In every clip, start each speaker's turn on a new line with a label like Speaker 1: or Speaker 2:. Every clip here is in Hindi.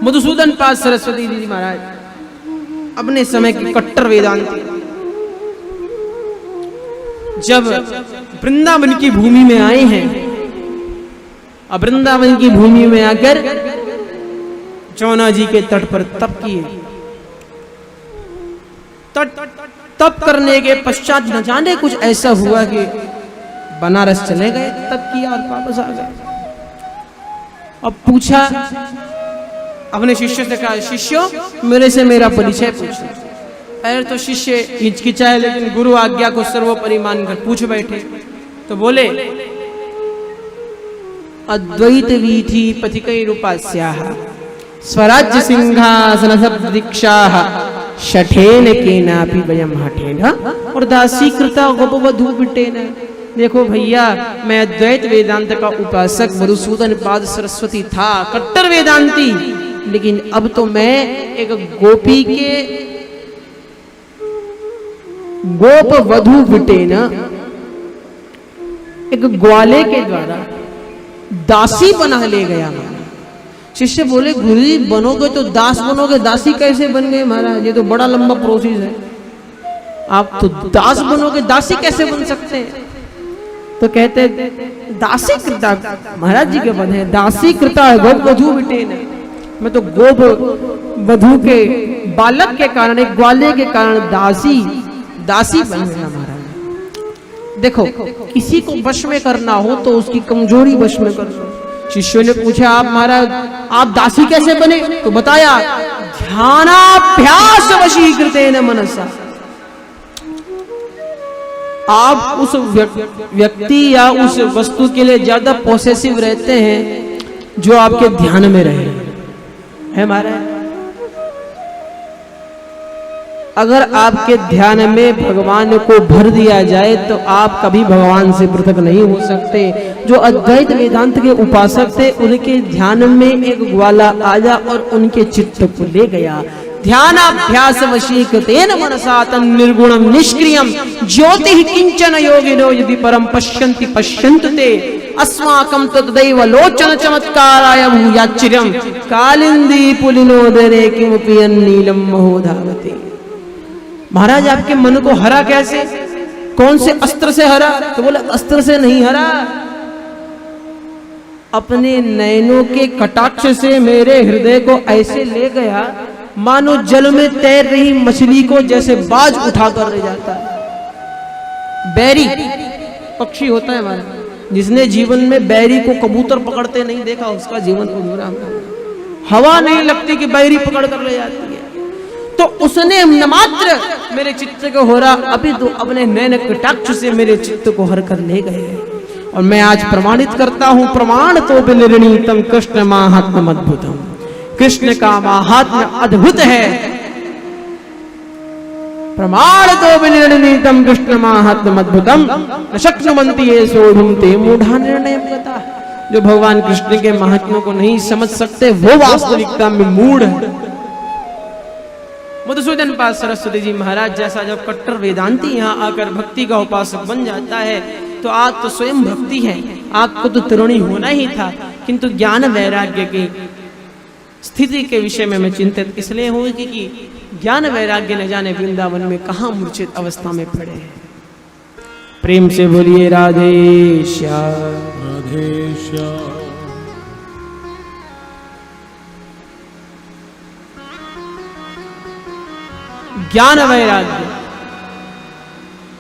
Speaker 1: मधुसूदन पाद सरस्वती जी महाराज अपने समय के कट्टर वेदांती, जब वृंदावन की भूमि में आए हैं, अब वृंदावन की भूमि में आकर जमुना जी के तट पर तप किए। तप करने के पश्चात न जाने कुछ ऐसा हुआ कि बनारस चले गए, तप किया और वापस आ गए। अब पूछा अपने शिष्य से, कहा शिष्यों मेरे से मेरा परिचय पूछो। पहले तो शिष्य हिचकिचाए, लेकिन गुरु आज्ञा को सर्वोपरि मानकर पूछ बैठे। तो बोले अद्वैत वीथि पथिकैरुपास्याः स्वराज्य सिंहासन दीक्षाः शठेन केनापि वयं हठेन और दासीकृता गोपवधू बिटेन। देखो भैया, मैं अद्वैत वेदांत का उपासक मधुसूदन पाद सरस्वती था, कट्टर वेदांती, लेकिन अब तो मैं एक गोपी के गोप वधू बिटेन, एक ग्वाले के द्वारा दासी बना ले गया। शिष्य बोले गुरुजी बनोगे तो दास बनोगे, दासी कैसे बन गए महाराज? ये तो बड़ा लंबा प्रोसेस है, आप तो दास बनोगे, दासी कैसे बन सकते हैं? तो कहते दासी कृता महाराज जी के पद है, दासी कृता है गोप वधू बिटेन। मैं तो गोप वधू के बालक के कारण, एक ग्वाले के कारण दासी बन गया महाराज। देखो, किसी को वश में करना हो तो उसकी कमजोरी वश में करो। शिष्यों ने पूछा आप महाराज आप दासी कैसे बने? तो बताया ध्यानाभ्यास वशीकृतेन मनसा। आप उस व्यक्ति या उस वस्तु के लिए ज्यादा पॉसेसिव रहते हैं जो आपके ध्यान में रहे है महाराज। अगर आपके ध्यान में भगवान को भर दिया जाए तो आप कभी भगवान से पृथक नहीं हो सकते। जो अद्वैत वेदांत के उपासक थे, उनके ध्यान में एक ग्वाला आया और उनके चित्त को ले गया। ध्यानाभ्यास वशीकृतेन मनसा तन्निर्गुणं निष्क्रियं ज्योतिः किंचन योगिनो यदि परम पश्यन्ति पश्यन्तु ते अस्माकं तद्दैव लोचन चमत्काराय भूयाच्चिरं कालिंदी पुलिनोदरे किमपि अन्नीलम महोधावते। महाराज आपके मन को हरा कैसे? कौन से अस्त्र से हरा? तो बोले अस्त्र से नहीं हरा, अपने नयनों के कटाक्ष से मेरे हृदय को ऐसे ले गया मानो जल में तैर रही मछली को जैसे बाज उठा कर ले जाता है। बैरी पक्षी होता है हमारा, जिसने जीवन में बैरी को कबूतर पकड़ते नहीं देखा उसका जीवन अधूरा। हवा नहीं लगती कि बैरी पकड़ कर ले जाती है। तो उसने न मात्र मेरे चित्त को हो रहा, अभी तो अपने नैन कटाक्ष से मेरे चित्त को हर कर ले गए। और मैं आज प्रमाणित करता हूं, प्रमाण तो विनिर्णीतम कृष्ण माहात्म्यम अद्भुतम। कृष्ण का माहात्म्य अद्भुत है। प्रमाण तो विनिर्णीतम कृष्ण माहात्म्यम अद्भुतम न शक्नुवन्ति ये सोढुम ते मूढ़ा निर्णयं यतः। जो भगवान कृष्ण के महात्म्य को नहीं समझ सकते वो वास्तविकता में मूढ़ है। मधुसूदन पाद सरस्वती जी महाराज जैसा जब कट्टर वेदांती यहाँ आकर भक्ति का उपासक बन जाता है तो आज तो स्वयं भक्ति है, आपको तो तरुणी होना ही था, किंतु ज्ञान वैराग्य की स्थिति के विषय में मैं चिंतित इसलिए हूँ कि ज्ञान वैराग्य न जाने वृंदावन में कहाँ मूर्छित अवस्था में पड़े हैं। प्रेम से बोलिए राधे श्याम राधे श्याम। ज्ञान वैराग्य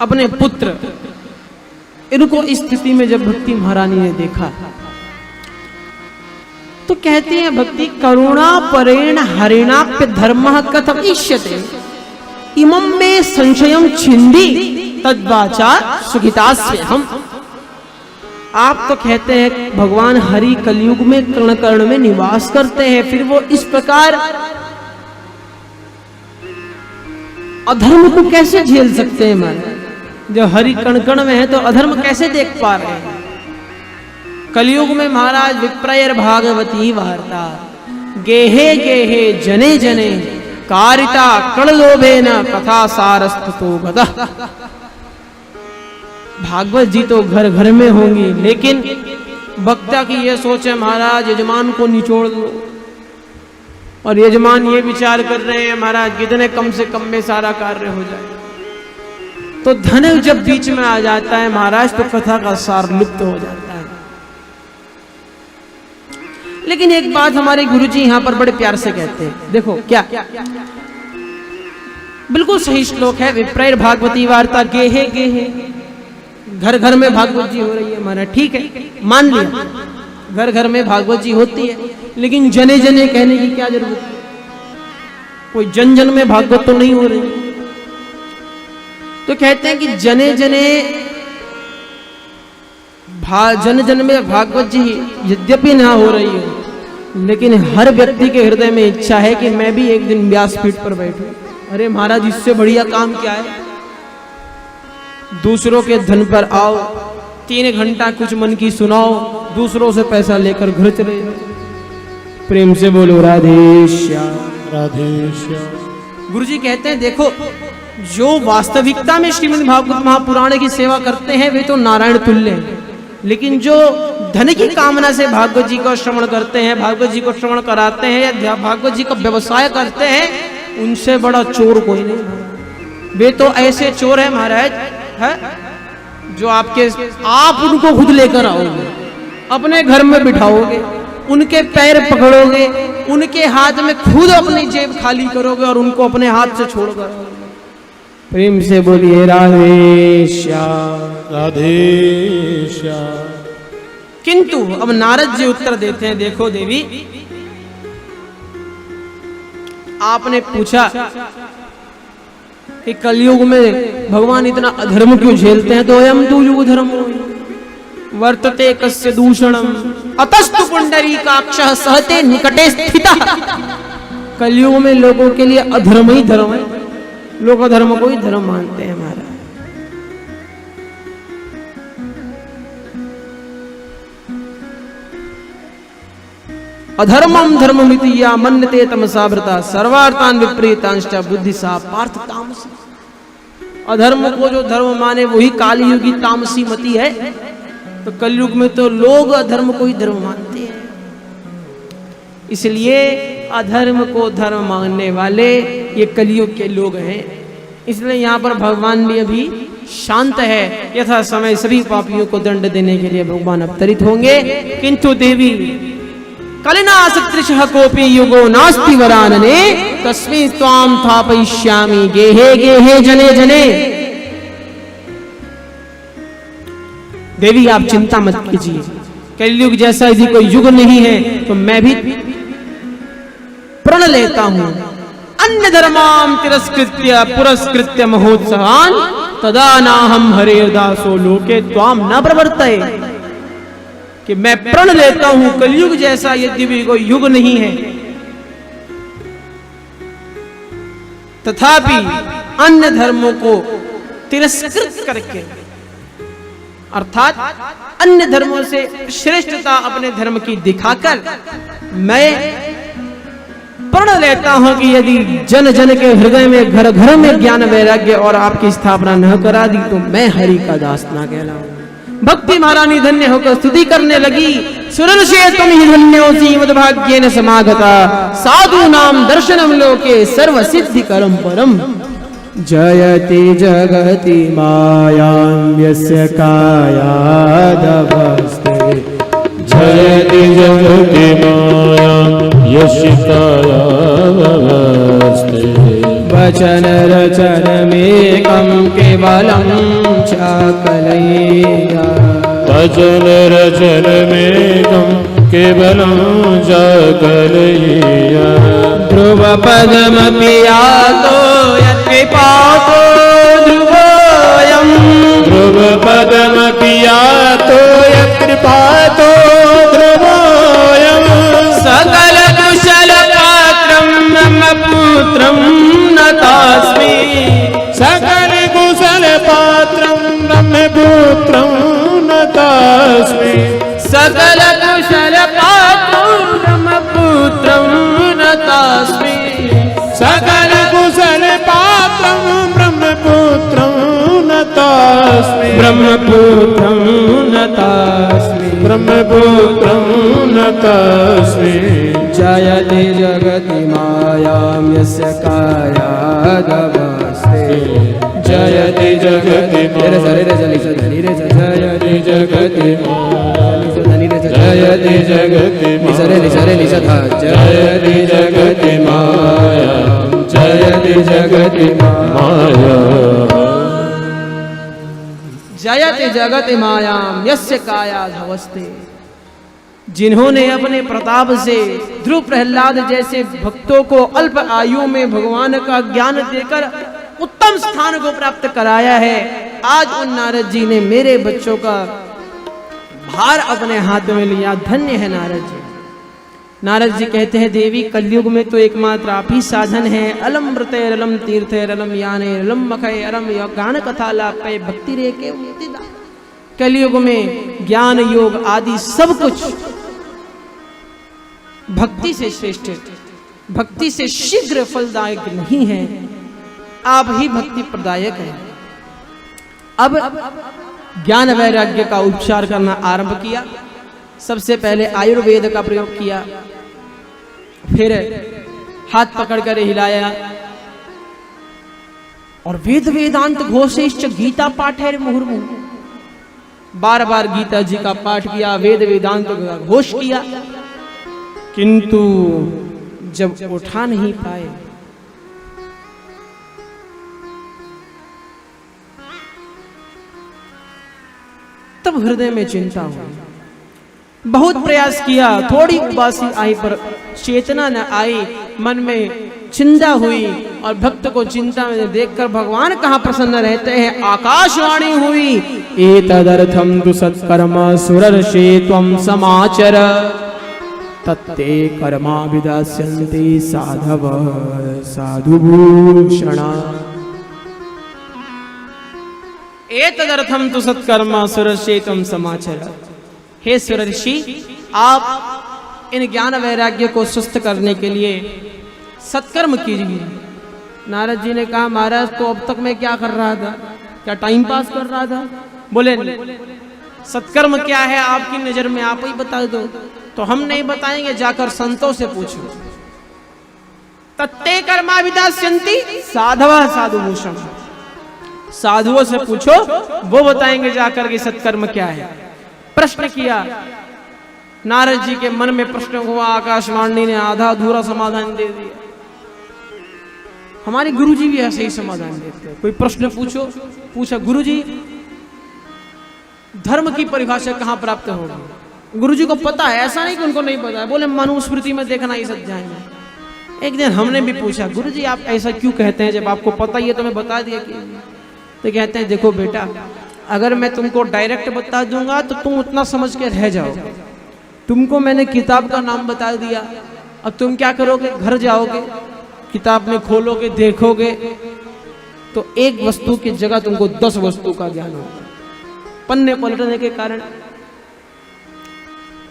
Speaker 1: अपने पुत्र, इनको इस स्थिति में जब भक्ति महारानी ने देखा तो कहते हैं भक्ति करुणा परेण हरिणाप्य धर्मः कथम इष्यते इमं मे संशयं छिंदी तद्वाचा सुखितास्म्य हम। आप तो कहते हैं भगवान हरि कलयुग में कर्ण कर्ण में निवास करते हैं, फिर वो इस प्रकार अधर्म को कैसे झेल सकते हैं? महाराज जो हरि कण कण में है तो अधर्म कैसे देख पा रहे हैं? कलयुग में महाराज विप्रयर भागवती वार्ता गेहे गेहे जने जने कारिता कणलोभेन कथा सारस्ततो गतः। भागवत जी तो घर घर में होंगी, लेकिन वक्ता की यह सोच है महाराज यजमान को निचोड़ दो, और यजमान ये विचार कर रहे हैं महाराज कितने कम से कम में सारा कार्य हो जाए। तो धन जब बीच में आ जाता है महाराज तो कथा का सार लुप्त हो जाता है। लेकिन एक बात हमारे गुरुजी यहां पर बड़े प्यार से कहते हैं, देखो क्या बिल्कुल सही श्लोक है, विप्रैर भागवती वार्ता गेहे गेहे, घर घर में भागवत जी हो रही है महाराज, ठीक है मान लिया, घर घर में भागवत जी होती है, लेकिन जने जने कहने की क्या जरूरत है? कोई जन जन में भागवत तो नहीं हो रही। तो कहते हैं कि जने जने जन जन में भागवत जी यद्यपि ना हो रही हो, लेकिन हर व्यक्ति के हृदय में इच्छा है कि मैं भी एक दिन व्यासपीठ पर बैठूं। अरे महाराज इससे बढ़िया काम क्या है? दूसरों के धन पर आओ, 3 घंटा कुछ मन की सुनाओ, दूसरों से पैसा लेकर घर चले जाओ। प्रेम से बोलो राधे श्याम राधे श्याम। गुरुजी कहते हैं देखो जो वास्तविकता में श्रीमद् भागवत महापुराण की सेवा करते हैं वे तो नारायण तुल्य हैं, लेकिन जो धन की कामना से भागवत जी को श्रवण करते हैं, भागवत जी को श्रवण कराते हैं या भागवत जी का व्यवसाय करते हैं, उनसे बड़ा चोर कोई नहीं। वे तो ऐसे चोर है महाराज है जो आप उनको खुद लेकर आओगे, अपने घर में बिठाओगे, उनके पैर पकड़ोगे, उनके हाथ में खुद अपनी जेब खाली करोगे और उनको अपने हाथ से छोड़कर। प्रेम से बोलिए राधे श्याम राधे श्याम। किंतु अब नारद जी उत्तर देते हैं, देखो देवी आपने पूछा कि कलयुग में भगवान इतना अधर्म क्यों झेलते हैं, तो अयम तु युग धर्म वर्तते कस्य दूषणम अतस्तु पुंडरीकाक्षः सहते निकटे स्थितः। कलयुग में लोगों के लिए अधर्म ही धर्म है, लोग अधर्म को ही धर्म मानते हैं हमारा। अधर्मम धर्ममिति या मन्यते तमसावृता सर्वार्थान विपरीतांश्च बुद्धिसा पार्थ तामसी। अधर्म को जो धर्म माने वही कालयुगी तामसी मति है। तो कलयुग में तो लोग अधर्म को ही धर्म मानते हैं, इसलिए अधर्म को धर्म मानने वाले ये कलयुग के लोग हैं। इसलिए यहाँ पर भगवान भी अभी शांत है, यथा समय सभी पापियों को दंड देने के लिए भगवान अवतरित होंगे। किंतु देवी कलिनासकृशः कोपि युगो नास्ति वरानने तस्मै त्वां स्थापयिष्यामि गेहे गेहे जने जने। देवी आप चिंता मत कीजिए, कलयुग जैसा यदि कोई युग नहीं है तो मैं भी प्रण लेता हूं अन्य धर्माम तिरस्कृत्य पुरस्कृत्य महोत्सवान तदा नाहम हरे दासो लोके त्वाम न प्रवर्तये। कि मैं प्रण लेता हूं कलयुग जैसा यदि भी कोई युग नहीं है, तथापि अन्य धर्मों को तिरस्कृत करके अर्थात अन्य धर्मों से श्रेष्ठता अपने धर्म की दिखाकर मैं प्रण लेता हूं कि यदि जन जन के हृदय में घर घर में ज्ञान वैराग्य और आपकी स्थापना न करा दी तो मैं हरि का दास ना कहलाऊं। भक्ति महारानी धन्य होकर स्तुति करने लगी। सुरनुषे तुम ही धन्योसी मद्भाग्येन समागता साधु नाम दर्शनम लोके सर्व सिद्धि करम परम। जयति जगति मायां यस्य कायादवस्थे
Speaker 2: जयति जगति मायां यस्य कायादवस्थे
Speaker 1: वचन रचनमेकं केवलं चाकलय्या
Speaker 2: वचन रचनमेकं केवलं चाकलय्या
Speaker 1: ध्रुव पदमपि यातो यत्कृपातो ध्रुवोऽयं
Speaker 2: ध्रुव पदमपि यातो यत्कृपातो ध्रुवोऽयं
Speaker 1: सकल कुशल पात्रं मम पुत्रं नतास्मि
Speaker 2: सकल कुशल पात्रं मम पुत्रं नतास्मि
Speaker 1: सकल कुशल पात्रं मम पुत्रं नतास्मि
Speaker 2: सकल कुशल पात्रं ब्रह्मपुत्रं नतास्मि
Speaker 1: ब्रह्मपुत्रं नतास्मि
Speaker 2: ब्रह्मपुत्रं न तस्मै
Speaker 1: जयति जगति मायां यस्य कायादवस्ते
Speaker 2: जयति जगति
Speaker 1: रे रे जली धनी रे जयति
Speaker 2: जगति
Speaker 1: धनी रे
Speaker 2: जयति जगति
Speaker 1: रे निषधा
Speaker 2: जयति जगति माया जयति जगति माया
Speaker 1: जयति जगति मायां यस्य कायाधवस्ते। जिन्होंने अपने प्रताप से ध्रुव प्रहलाद जैसे भक्तों को अल्प आयु में भगवान का ज्ञान देकर उत्तम स्थान को प्राप्त कराया है, आज उन नारद जी ने मेरे बच्चों का भार अपने हाथ में लिया। धन्य है नारद जी। नारद जी कहते हैं देवी कलयुग में तो एकमात्र आप ही साधन है। अलम व्रतैरलम तीर्थैरलम यानेरलम मखैरम गान कथा लापै भक्ति रे के मुक्तिदा। कलयुग में ज्ञान योग आदि सब कुछ भक्ति से श्रेष्ठ है, भक्ति से शीघ्र फलदायक नहीं है, आप ही भक्ति प्रदायक है। अब ज्ञान वैराग्य का उपचार करना आरंभ किया। सबसे पहले आयुर्वेद का प्रयोग किया, फिर हाथ पकड़कर हिलाया और वेद वेदांत घोषैश्च गीता पाठैर मुहुर्मुहुः, बार बार गीता जी का पाठ किया, वेद वेदांत का घोष किया, किंतु जब उठा नहीं पाए तब हृदय में चिंता हुई। बहुत प्रयास किया, थोड़ी उबासी आई पर चेतना न आई, मन में चिंता हुई और भक्त को चिंता में देखकर भगवान कहाँ प्रसन्न रहते हैं। आकाशवाणी हुई, एतदर्थम तु सत्कर्म सुरर्षि त्वं समाचर तत्ते कर्मा विदास्यन्ति साधव साधुभूषणा। एतदर्थम तु सत्कर्म सुरर्षि त्वं समाचर। हे सुरर्षि, आप इन ज्ञान वैराग्य को सुस्त करने के लिए सत्कर्म कीजिए। नारद जी ने कहा महाराज तो अब तक मैं क्या कर रहा था, क्या टाइम पास कर रहा था? बोले सत्कर्म क्या है आपकी नजर में, आप ही बता दो। तो हम नहीं बताएंगे, जाकर संतों से पूछो। तत्ते कर्मा विदास्यन्ति साधवः साधुभूषण। साधुओं से पूछो, वो बताएंगे जाकर के सत्कर्म क्या है। प्रश्न किया, नारद जी के मन में प्रश्न हुआ, आकाशवाणी ने आधा अधूरा समाधान दे दिया। हमारे गुरुजी भी ऐसे ही समाधान देते हैं। कोई प्रश्न पूछा गुरुजी धर्म की परिभाषा कहाँ प्राप्त होगी? गुरुजी को पता है, ऐसा नहीं कि उनको नहीं पता है। बोले मनुस्मृति में देखना इस अध्याय में। एक दिन हमने भी पूछा गुरुजी आप ऐसा क्यों कहते हैं, जब आपको पता ही है तो मैं बता दिया कि। तो कहते हैं देखो बेटा, अगर मैं तुमको डायरेक्ट बता दूंगा तो तुम उतना समझ के रह जाओगे। तुमको मैंने किताब का नाम बता दिया, अब तुम क्या करोगे? घर जाओगे, किताब में खोलोगे, देखोगे तो एक वस्तु की जगह तुमको 10 वस्तु का ज्ञान होगा, पन्ने पलटने के कारण।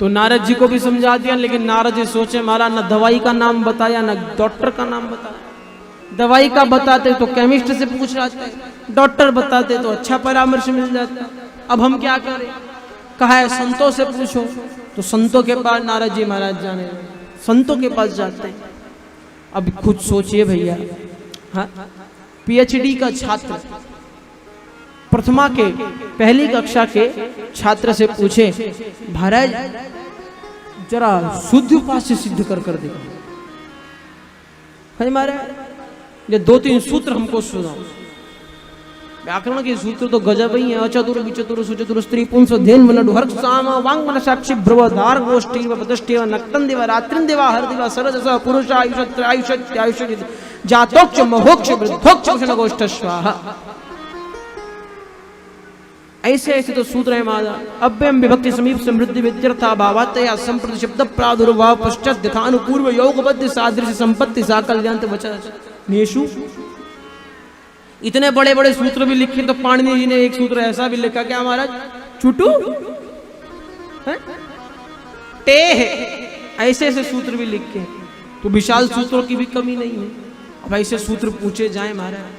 Speaker 1: तो नारद जी को भी समझा दिया, लेकिन नारद जी सोचे महाराज न दवाई का नाम बताया न डॉक्टर का नाम बताया। दवाई का बताते तो केमिस्ट से पूछ लाते, डॉक्टर बताते तो अच्छा परामर्श मिल जाता। अब हम क्या करें? कहा है संतों से पूछो। तो संतों के पास नारद जी महाराज जाने, संतों के पास जाते हैं। अब खुद सोचिए भैया, हाँ, पीएचडी का छात्र प्रथमा के पहली कक्षा के छात्र से पूछे महाराज जरा शुद्ध उपास्य सिद्ध कर देखो। भाई महाराज ये 2-3 सूत्र हमको सुनाओ। व्याकरण के सूत्र तो गजब ही है। अचतुर विचतुर सुचतुर स्त्री पुंस धेन मन हर्ष साम वांग मन साक्षी भ्रवधार गोष्ठी पदष्टेव नक्तन देव रात्रिन देवा हर दिवा सरज स पुरुष आयुष आयुष आयुष जातोक्ष मोक्ष वृद्धोक्ष क्षण गोष्ठ स्वाहा। ऐसे ऐसे तो सूत्र है मादा। अव्ययम विभक्ति समीप समृद्धि विद्यर्था भावातया संप्रति शब्द प्रादुर्भाव पश्चात यथानुपूर्व योगबद्ध सादृश्य संपत्ति साकल्यांत वचन नेशु। इतने बड़े बड़े सूत्र भी लिखे तो पाणिनि जी ने एक सूत्र ऐसा भी लिखा, क्या महाराज? चुटू टे है। ऐसे ऐसे सूत्र भी लिखे, तो विशाल सूत्रों की भी कमी नहीं है। अब ऐसे सूत्र पूछे जाए महाराज,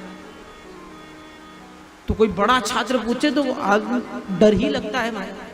Speaker 1: तो कोई बड़ा छात्र पूछे तो डर ही लगता है महाराज।